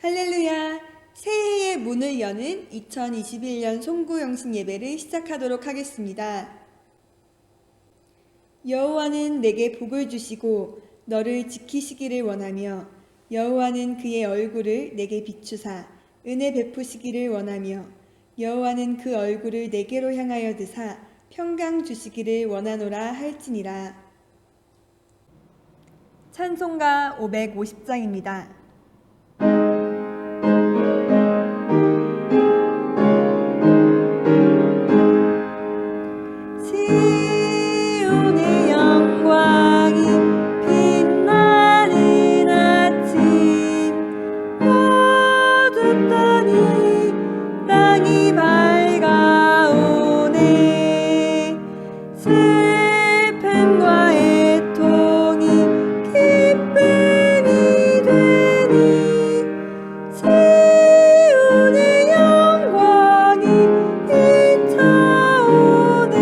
할렐루야! 새해의 문을 여는 2021년 송구영신 예배를 시작하도록 하겠습니다. 여호와는 내게 복을 주시고 너를 지키시기를 원하며 여호와는 그의 얼굴을 내게 비추사 은혜 베푸시기를 원하며 여호와는 그 얼굴을 내게로 향하여 드사 평강 주시기를 원하노라 할지니라. 찬송가 550장입니다. 시온의 영광이 빛나는 아침, 어둡더니 땅이 밝아오네. 슬픔과 애통이 기쁨이 되니 시온의 영광이 비춰오네.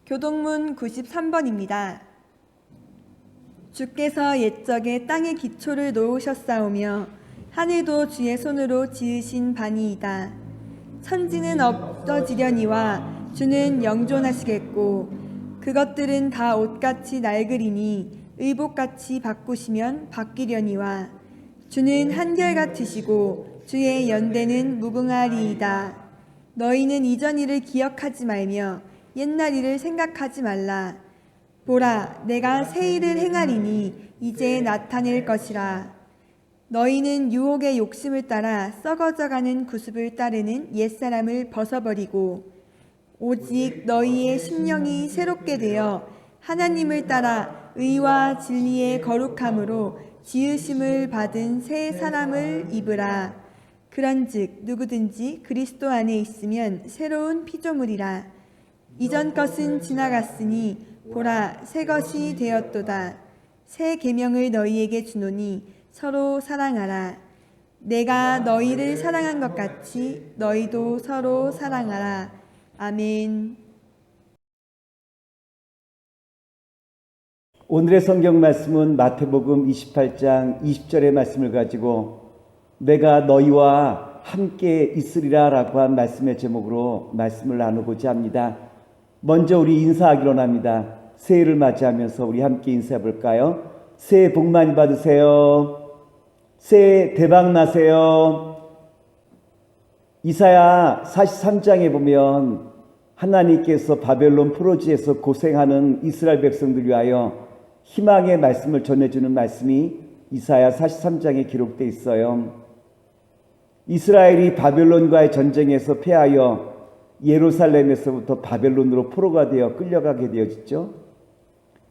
교동문 93번입니다. 주께서 옛적에 땅의 기초를 놓으셨사오며 하늘도 주의 손으로 지으신 바니이다. 천지는 없어지려니와 주는 영존하시겠고 그것들은 다 옷같이 낡으리니 의복같이 바꾸시면 바뀌려니와 주는 한결같으시고 주의 연대는 무궁하리이다. 너희는 이전 일을 기억하지 말며 옛날 일을 생각하지 말라. 보라, 내가 새 일을 행하리니 이제 나타낼 것이라. 너희는 유혹의 욕심을 따라 썩어져가는 구습을 따르는 옛사람을 벗어버리고 오직 너희의 심령이 새롭게 되어 하나님을 따라 의와 진리의 거룩함으로 지으심을 받은 새 사람을 입으라. 그런즉 누구든지 그리스도 안에 있으면 새로운 피조물이라. 이전 것은 지나갔으니 보라, 새 것이 되었도다. 새 계명을 너희에게 주노니 서로 사랑하라. 내가 너희를 사랑한 것 같이 너희도 서로 사랑하라. 아멘. 오늘의 성경 말씀은 마태복음 28장 20절의 말씀을 가지고 내가 너희와 함께 있으리라 라고 한 말씀의 제목으로 말씀을 나누고자 합니다. 먼저 우리 인사하기로 합니다. 새해를 맞이하면서 우리 함께 인사해 볼까요? 새해 복 많이 받으세요. 새해 대박 나세요. 이사야 43장에 보면 하나님께서 바벨론 포로지에서 고생하는 이스라엘 백성들 위하여 희망의 말씀을 전해주는 말씀이 이사야 43장에 기록되어 있어요. 이스라엘이 바벨론과의 전쟁에서 패하여 예루살렘에서부터 바벨론으로 포로가 되어 끌려가게 되어졌죠.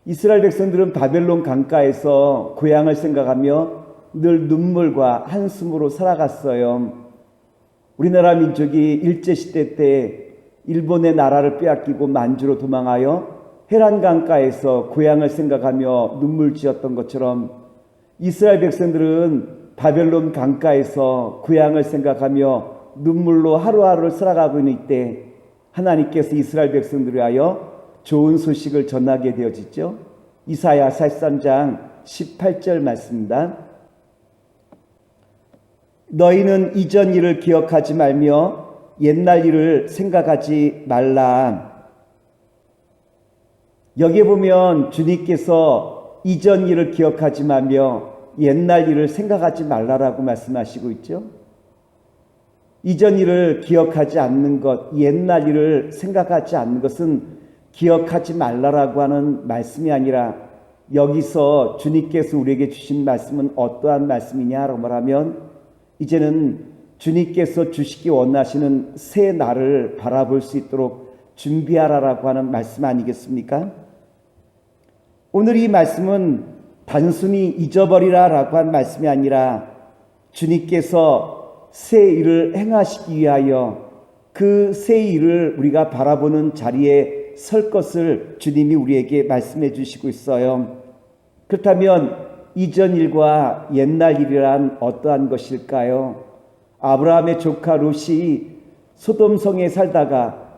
이스라엘 백성들은 바벨론 강가에서 고향을 생각하며 늘 눈물과 한숨으로 살아갔어요. 우리나라 민족이 일제시대 때 일본의 나라를 빼앗기고 만주로 도망하여 헤란 강가에서 고향을 생각하며 눈물 지었던 것처럼 이스라엘 백성들은 바벨론 강가에서 고향을 생각하며 눈물로 하루하루를 살아가고 있는 이때 하나님께서 이스라엘 백성들을 위하여 좋은 소식을 전하게 되어지죠. 이사야 43장 18절 말씀입니다. 너희는 이전 일을 기억하지 말며 옛날 일을 생각하지 말라. 여기에 보면 주님께서 이전 일을 기억하지 말며 옛날 일을 생각하지 말라라고 말씀하시고 있죠. 이전 일을 기억하지 않는 것, 옛날 일을 생각하지 않는 것은 기억하지 말라라고 하는 말씀이 아니라 여기서 주님께서 우리에게 주신 말씀은 어떠한 말씀이냐라고 말하면 이제는 주님께서 주시기 원하시는 새 날을 바라볼 수 있도록 준비하라라고 하는 말씀 아니겠습니까? 오늘 이 말씀은 단순히 잊어버리라라고 한 말씀이 아니라 주님께서 새 일을 행하시기 위하여 그 새 일을 우리가 바라보는 자리에 설 것을 주님이 우리에게 말씀해 주시고 있어요. 그렇다면 이전 일과 옛날 일이란 어떠한 것일까요? 아브라함의 조카 롯이 소돔성에 살다가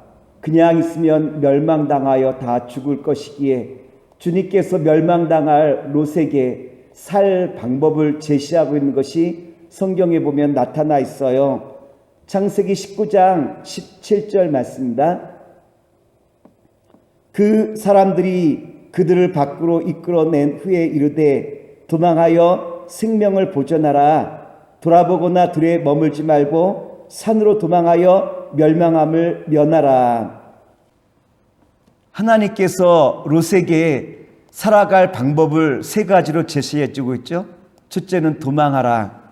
그냥 있으면 멸망당하여 다 죽을 것이기에 주님께서 멸망당할 롯에게 살 방법을 제시하고 있는 것이 성경에 보면 나타나 있어요. 창세기 19장 17절 말씀입니다. 그 사람들이 그들을 밖으로 이끌어낸 후에 이르되 도망하여 생명을 보존하라. 돌아보거나 들에 머물지 말고 산으로 도망하여 멸망함을 면하라. 하나님께서 롯에게 살아갈 방법을 세 가지로 제시해 주고 있죠. 첫째는 도망하라.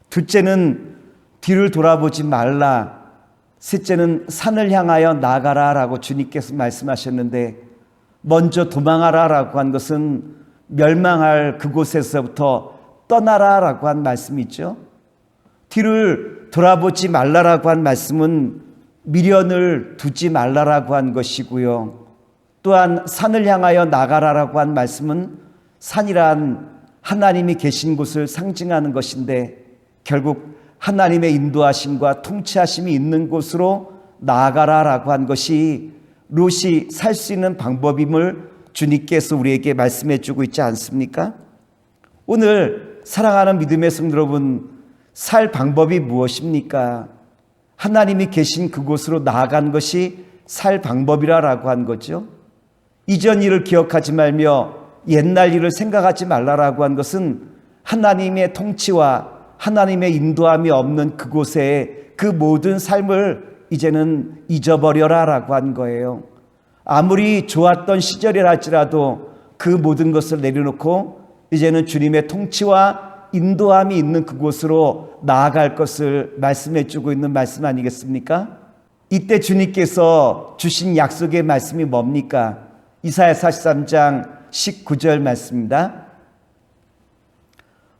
둘째는 뒤를 돌아보지 말라. 셋째는 산을 향하여 나가라 라고 주님께서 말씀하셨는데, 먼저 도망하라 라고 한 것은 멸망할 그곳에서부터 떠나라 라고 한 말씀이죠. 뒤를 돌아보지 말라라고 한 말씀은 미련을 두지 말라라고 한 것이고요. 또한 산을 향하여 나가라라고 한 말씀은 산이란 하나님이 계신 곳을 상징하는 것인데, 결국 하나님의 인도하심과 통치하심이 있는 곳으로 나아가라라고 한 것이 롯이 살 수 있는 방법임을 주님께서 우리에게 말씀해 주고 있지 않습니까? 오늘 사랑하는 믿음의 성도 여러분, 살 방법이 무엇입니까? 하나님이 계신 그곳으로 나아간 것이 살 방법이라고 한 거죠. 이전 일을 기억하지 말며 옛날 일을 생각하지 말라라고 한 것은 하나님의 통치와 하나님의 인도함이 없는 그곳에 그 모든 삶을 이제는 잊어버려라라고 한 거예요. 아무리 좋았던 시절이랄지라도 그 모든 것을 내려놓고 이제는 주님의 통치와 인도함이 있는 그곳으로 나아갈 것을 말씀해 주고 있는 말씀 아니겠습니까? 이때 주님께서 주신 약속의 말씀이 뭡니까? 이사야 43장 19절 말씀입니다.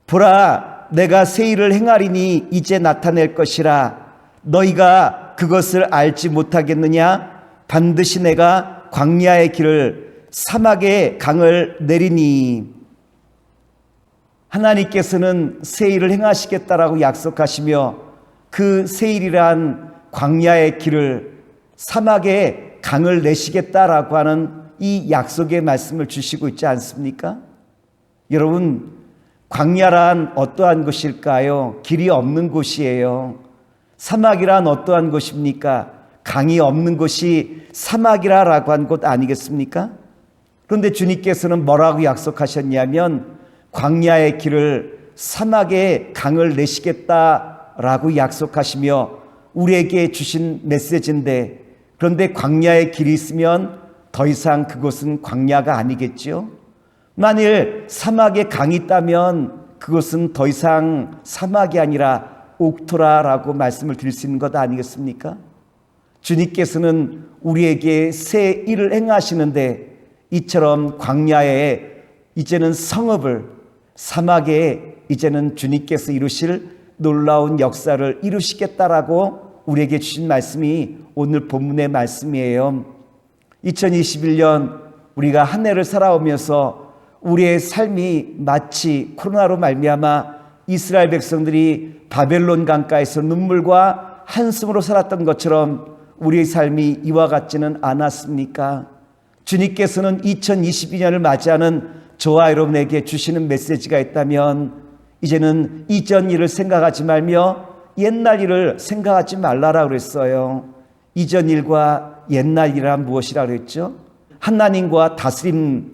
보라, 내가 새 일을 행하리니 이제 나타낼 것이라. 너희가 그것을 알지 못하겠느냐? 반드시 내가 광야의 길을 사막의 강을 내리니. 하나님께서는 새 일을 행하시겠다라고 약속하시며 그 새 일이란 광야의 길을 사막의 강을 내시겠다라고 하는 이 약속의 말씀을 주시고 있지 않습니까? 여러분, 광야란 어떠한 곳일까요? 길이 없는 곳이에요. 사막이란 어떠한 곳입니까? 강이 없는 곳이 사막이라고 한 곳 아니겠습니까? 그런데 주님께서는 뭐라고 약속하셨냐면 광야의 길을 사막의 강을 내시겠다라고 약속하시며 우리에게 주신 메시지인데, 그런데 광야의 길이 있으면 더 이상 그곳은 광야가 아니겠죠? 만일 사막에 강이 있다면 그것은 더 이상 사막이 아니라 옥토라라고 말씀을 드릴 수 있는 것 아니겠습니까? 주님께서는 우리에게 새 일을 행하시는데 이처럼 광야에 이제는 성읍을, 사막에 이제는 주님께서 이루실 놀라운 역사를 이루시겠다라고 우리에게 주신 말씀이 오늘 본문의 말씀이에요. 2021년 우리가 한 해를 살아오면서 우리의 삶이 마치 코로나로 말미암아 이스라엘 백성들이 바벨론 강가에서 눈물과 한숨으로 살았던 것처럼 우리의 삶이 이와 같지는 않았습니까? 주님께서는 2022년을 맞이하는 저와 여러분에게 주시는 메시지가 있다면 이제는 이전 일을 생각하지 말며 옛날 일을 생각하지 말라라 그랬어요. 이전 일과 옛날 일이란 무엇이라 그랬죠? 하나님과 다스림,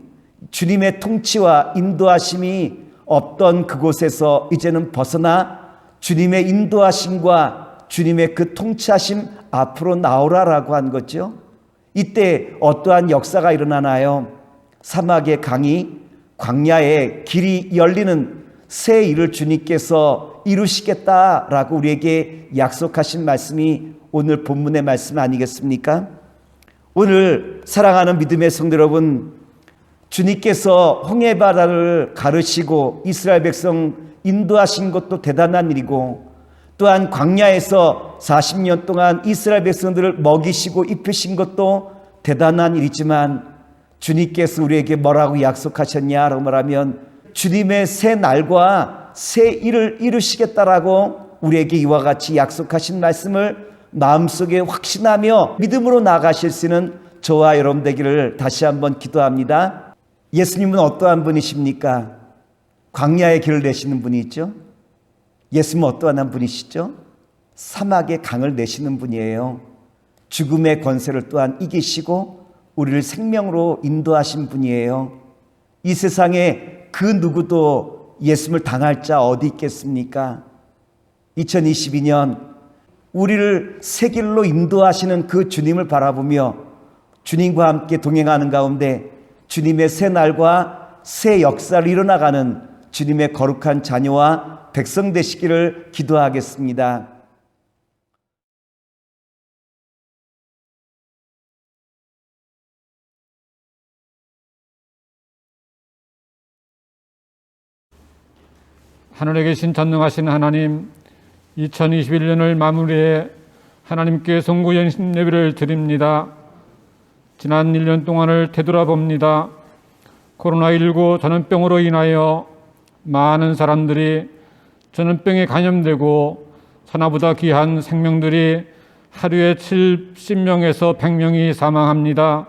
주님의 통치와 인도하심이 없던 그곳에서 이제는 벗어나 주님의 인도하심과 주님의 그 통치하심 앞으로 나오라라고 한 거죠. 이때 어떠한 역사가 일어나나요? 사막의 강이, 광야의 길이 열리는 새 일을 주님께서 이루시겠다라고 우리에게 약속하신 말씀이 오늘 본문의 말씀 아니겠습니까? 오늘 사랑하는 믿음의 성도 여러분, 주님께서 홍해바다를 가르시고 이스라엘 백성 인도하신 것도 대단한 일이고, 또한 광야에서 40년 동안 이스라엘 백성들을 먹이시고 입히신 것도 대단한 일이지만 주님께서 우리에게 뭐라고 약속하셨냐라고 말하면 주님의 새 날과 새 일을 이루시겠다라고 우리에게 이와 같이 약속하신 말씀을 마음속에 확신하며 믿음으로 나아가실 수 있는 저와 여러분 되기를 다시 한번 기도합니다. 예수님은 어떠한 분이십니까? 광야의 길을 내시는 분이 있죠. 예수님은 어떠한 분이시죠? 사막의 강을 내시는 분이에요. 죽음의 권세를 또한 이기시고 우리를 생명으로 인도하신 분이에요. 이 세상에 그 누구도 예수님을 당할 자 어디 있겠습니까? 2022년 우리를 새 길로 인도하시는 그 주님을 바라보며 주님과 함께 동행하는 가운데 주님의 새 날과 새 역사를 이뤄나가는 주님의 거룩한 자녀와 백성 되시기를 기도하겠습니다. 하늘에 계신 전능하신 하나님, 2021년을 마무리해 하나님께 송구 연신 예배를 드립니다. 지난 1년 동안을 되돌아봅니다. 코로나19 전염병으로 인하여 많은 사람들이 전염병에 감염되고 하나보다 귀한 생명들이 하루에 70명에서 100명이 사망합니다.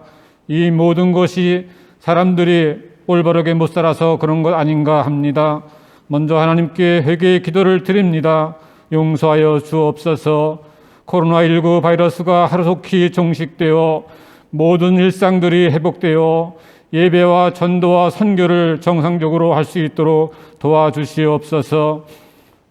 이 모든 것이 사람들이 올바르게 못 살아서 그런 것 아닌가 합니다. 먼저 하나님께 회개의 기도를 드립니다. 용서하여 주옵소서. 코로나19 바이러스가 하루속히 종식되어 모든 일상들이 회복되어 예배와 전도와 선교를 정상적으로 할 수 있도록 도와주시옵소서.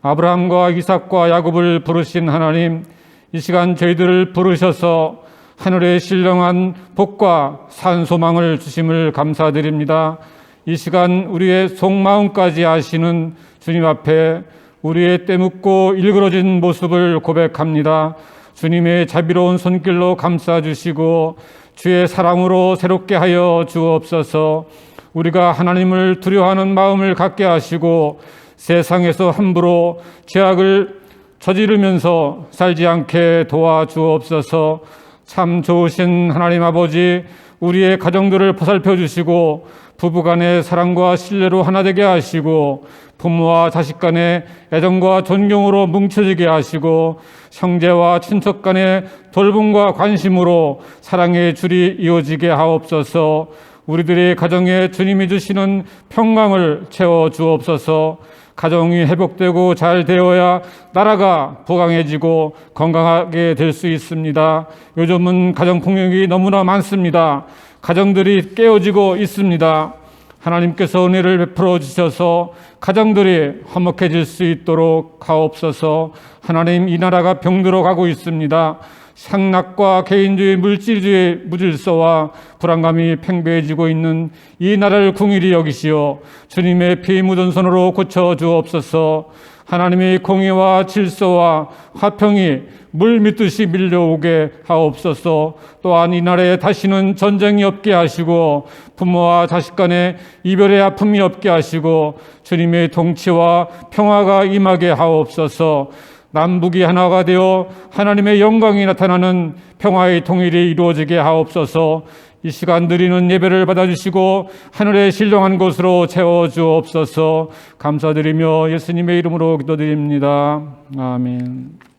아브라함과 이삭과 야곱을 부르신 하나님, 이 시간 저희들을 부르셔서 하늘에 신령한 복과 산 소망을 주심을 감사드립니다. 이 시간 우리의 속마음까지 아시는 주님 앞에 우리의 때묻고 일그러진 모습을 고백합니다. 주님의 자비로운 손길로 감싸주시고 주의 사랑으로 새롭게 하여 주옵소서. 우리가 하나님을 두려워하는 마음을 갖게 하시고 세상에서 함부로 죄악을 저지르면서 살지 않게 도와주옵소서. 참 좋으신 하나님 아버지, 우리의 가정들을 보살펴 주시고 부부간의 사랑과 신뢰로 하나 되게 하시고 부모와 자식 간의 애정과 존경으로 뭉쳐지게 하시고 형제와 친척 간의 돌봄과 관심으로 사랑의 줄이 이어지게 하옵소서. 우리들의 가정에 주님이 주시는 평강을 채워 주옵소서. 가정이 회복되고 잘 되어야 나라가 부강해지고 건강하게 될 수 있습니다. 요즘은 가정폭력이 너무나 많습니다. 가정들이 깨어지고 있습니다. 하나님께서 은혜를 베풀어 주셔서 가정들이 화목해질 수 있도록 하옵소서. 하나님, 이 나라가 병들어 가고 있습니다. 상락과 개인주의, 물질주의 무질서와 불안감이 팽배해지고 있는 이 나라를 긍휼히 여기시어 주님의 피 묻은 손으로 고쳐 주옵소서. 하나님의 공의와 질서와 화평이 물 밑듯이 밀려오게 하옵소서. 또한 이 나라에 다시는 전쟁이 없게 하시고 부모와 자식 간에 이별의 아픔이 없게 하시고 주님의 통치와 평화가 임하게 하옵소서. 남북이 하나가 되어 하나님의 영광이 나타나는 평화의 통일이 이루어지게 하옵소서. 이 시간 드리는 예배를 받아주시고 하늘의 신령한 곳으로 채워주옵소서. 감사드리며 예수님의 이름으로 기도드립니다. 아멘.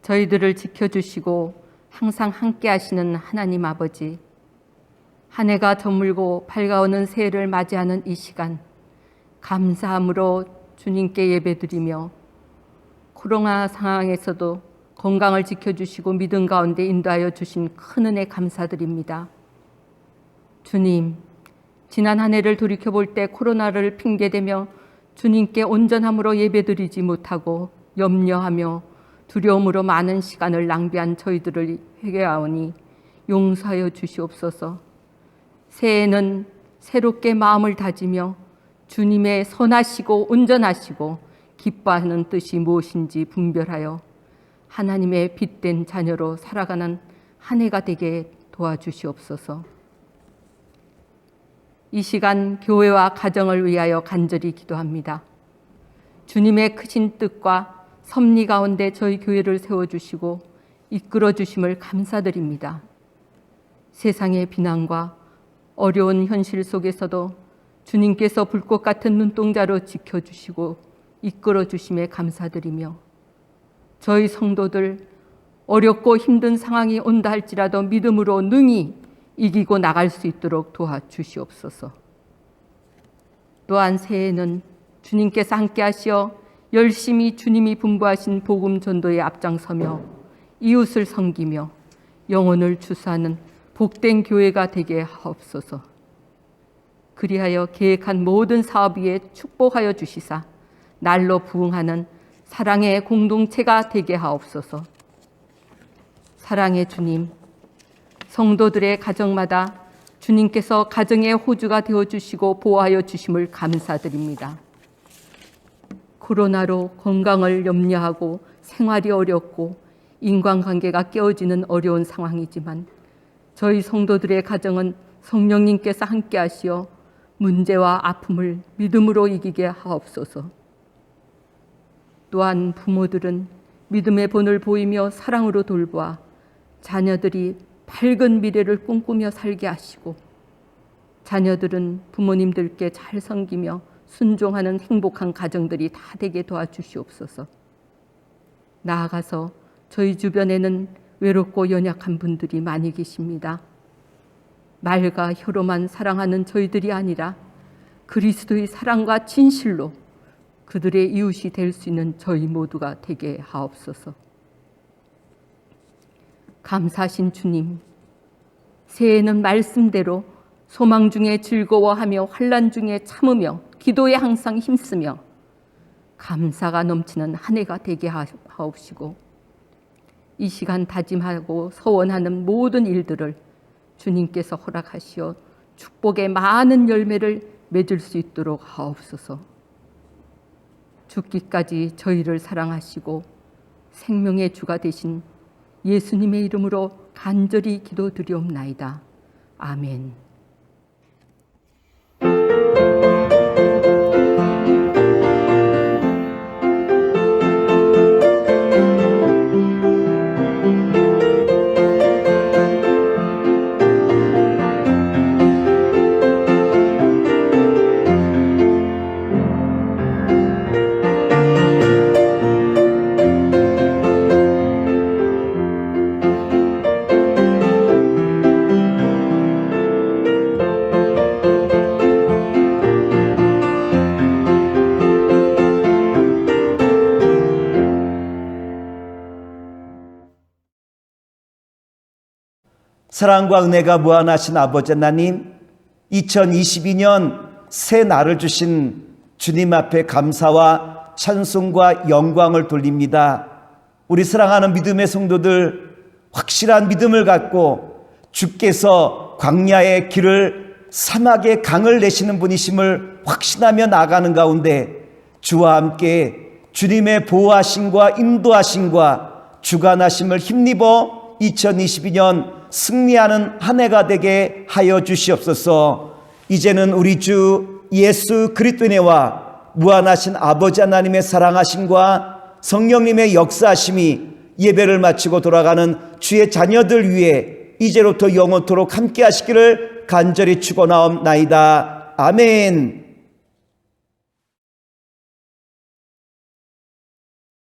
저희들을 지켜주시고 항상 함께 하시는 하나님 아버지, 한 해가 저물고 밝아오는 새해를 맞이하는 이 시간, 감사함으로 주님께 예배드리며 코로나 상황에서도 건강을 지켜주시고 믿음 가운데 인도하여 주신 큰 은혜 감사드립니다. 주님, 지난 한 해를 돌이켜볼 때 코로나를 핑계대며 주님께 온전함으로 예배드리지 못하고 염려하며 두려움으로 많은 시간을 낭비한 저희들을 회개하오니 용서하여 주시옵소서. 새해에는 새롭게 마음을 다지며 주님의 선하시고 온전하시고 기뻐하는 뜻이 무엇인지 분별하여 하나님의 빛된 자녀로 살아가는 한 해가 되게 도와주시옵소서. 이 시간 교회와 가정을 위하여 간절히 기도합니다. 주님의 크신 뜻과 섭리 가운데 저희 교회를 세워주시고 이끌어주심을 감사드립니다. 세상의 비난과 어려운 현실 속에서도 주님께서 불꽃 같은 눈동자로 지켜주시고 이끌어주심에 감사드리며 저희 성도들 어렵고 힘든 상황이 온다 할지라도 믿음으로 능히 이기고 나갈 수 있도록 도와주시옵소서. 또한 새해에는 주님께서 함께 하시어 열심히 주님이 분부하신 복음 전도에 앞장서며 이웃을 섬기며 영혼을 주수하는 복된 교회가 되게 하옵소서. 그리하여 계획한 모든 사업 위에 축복하여 주시사 날로 부응하는 사랑의 공동체가 되게 하옵소서. 사랑의 주님, 성도들의 가정마다 주님께서 가정의 호주가 되어주시고 보호하여 주심을 감사드립니다. 코로나로 건강을 염려하고 생활이 어렵고 인간관계가 깨어지는 어려운 상황이지만 저희 성도들의 가정은 성령님께서 함께 하시어 문제와 아픔을 믿음으로 이기게 하옵소서. 또한 부모들은 믿음의 본을 보이며 사랑으로 돌보아 자녀들이 밝은 미래를 꿈꾸며 살게 하시고 자녀들은 부모님들께 잘 섬기며 순종하는 행복한 가정들이 다 되게 도와주시옵소서. 나아가서 저희 주변에는 외롭고 연약한 분들이 많이 계십니다. 말과 혀로만 사랑하는 저희들이 아니라 그리스도의 사랑과 진실로 그들의 이웃이 될 수 있는 저희 모두가 되게 하옵소서. 감사하신 주님, 새해에는 말씀대로 소망 중에 즐거워하며 환난 중에 참으며 기도에 항상 힘쓰며 감사가 넘치는 한 해가 되게 하옵시고 이 시간 다짐하고 서원하는 모든 일들을 주님께서 허락하시어 축복의 많은 열매를 맺을 수 있도록 하옵소서. 죽기까지 저희를 사랑하시고 생명의 주가 되신 예수님의 이름으로 간절히 기도드리옵나이다. 아멘. 사랑과 은혜가 무한하신 아버지 하나님, 2022년 새 날을 주신 주님 앞에 감사와 찬송과 영광을 돌립니다. 우리 사랑하는 믿음의 성도들, 확실한 믿음을 갖고 주께서 광야의 길을 사막의 강을 내시는 분이심을 확신하며 나가는 가운데 주와 함께 주님의 보호하심과 인도하심과 주관하심을 힘입어 2022년 승리하는 한 해가 되게 하여 주시옵소서. 이제는 우리 주 예수 그리스도와 무한하신 아버지 하나님의 사랑하심과 성령님의 역사하심이 예배를 마치고 돌아가는 주의 자녀들 위해 이제로부터 영원토록 함께 하시기를 간절히 축원하옵나이다. 아멘.